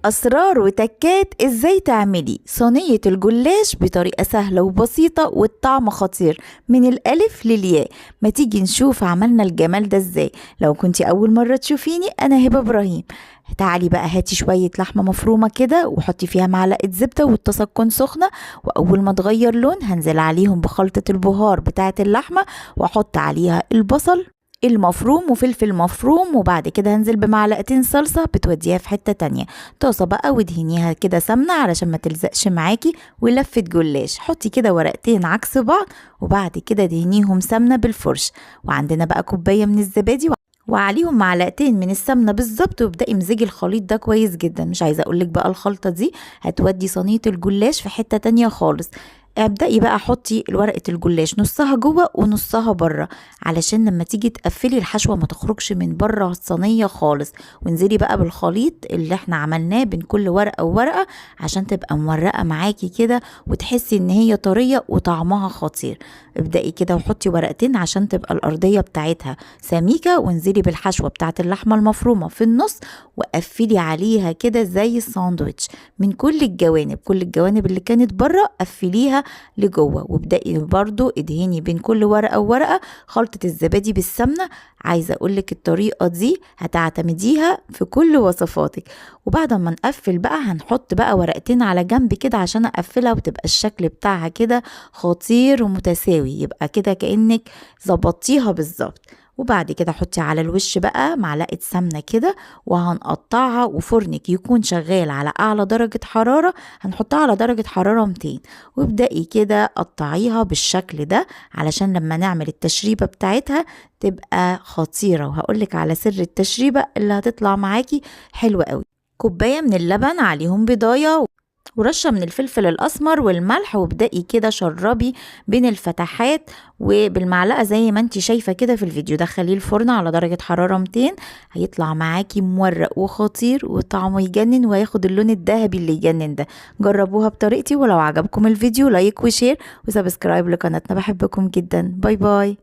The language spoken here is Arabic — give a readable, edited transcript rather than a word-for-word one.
أسرار وتكات إزاي تعملي صينية الجلاش بطريقة سهلة وبسيطة والطعم خطير من الألف للياء. ما تيجي نشوف عملنا الجمال ده إزاي. لو كنتي أول مرة تشوفيني أنا هبة إبراهيم. تعالي بقى هاتي شوية لحمة مفرومة كده وحطي فيها معلقة زبدة والطاسة تكون سخنة، وأول ما تغير لون هنزل عليهم بخلطة البهار بتاعة اللحمة وأحط عليها البصل المفروم وفلفل مفروم، وبعد كده هنزل بمعلقتين صلصة بتوديها في حتة تانية. طاسة بقى ودهنيها كده سمنة علشان ما تلزقش معاكي، ولفة جلاش حطي كده ورقتين عكس بعض وبعد كده دهنيهم سمنة بالفرش، وعندنا بقى كوباية من الزبادي وعليهم معلقتين من السمنة بالظبط، وابدأي امزجي الخليط ده كويس جدا. مش عايزة اقولك بقى الخلطة دي هتودي صينية الجلاش في حتة تانية خالص. ابدأي بقى حطي ورقة الجلاش نصها جوه ونصها بره علشان لما تيجي تقفلي الحشوة ما تخرجش من بره الصينية خالص، وانزلي بقى بالخليط اللي احنا عملناه بين كل ورقة وورقة عشان تبقى مورقة معاكي كده وتحسي ان هي طرية وطعمها خطير. ابدأي كده وحطي ورقتين عشان تبقى الأرضية بتاعتها سميكة، وانزلي بالحشوة بتاعت اللحمة المفرومة في النص وقفلي عليها كده زي الساندوتش من كل الجوانب. كل الجوانب اللي كانت بره قفليها لجوه، وابدأي برضو ادهني بين كل ورقة وورقة خلطة الزبادي بالسمنة. عايزة اقولك الطريقة دي هتعتمديها في كل وصفاتك. وبعد ما نقفل بقى هنحط بقى ورقتين على جنب كده عشان اقفلها وتبقى الشكل بتاعها كده خطير ومتساوي، يبقى كده كأنك ظبطيها بالظبط. وبعد كده حطي على الوش بقى معلقة سمنة كده وهنقطعها، وفرنك يكون شغال على أعلى درجة حرارة، هنحطها على درجة حرارة 200. وابدأي كده قطعيها بالشكل ده علشان لما نعمل التشريبة بتاعتها تبقى خطيرة. وهقولك على سر التشريبة اللي هتطلع معاكي حلوة قوي. كوباية من اللبن عليهم بضاية ورشة من الفلفل الأسمر والملح، وابدأي كده شربي بين الفتحات وبالمعلقة زي ما انتي شايفة كده في الفيديو. دخليه الفرن على درجة حرارة 200، هيطلع معاكي مورق وخطير وطعمه يجنن وهياخد اللون الذهبي اللي يجنن ده. جربوها بطريقتي، ولو عجبكم الفيديو لايك وشير وسبسكرايب لقناتنا. بحبكم جدا، باي باي.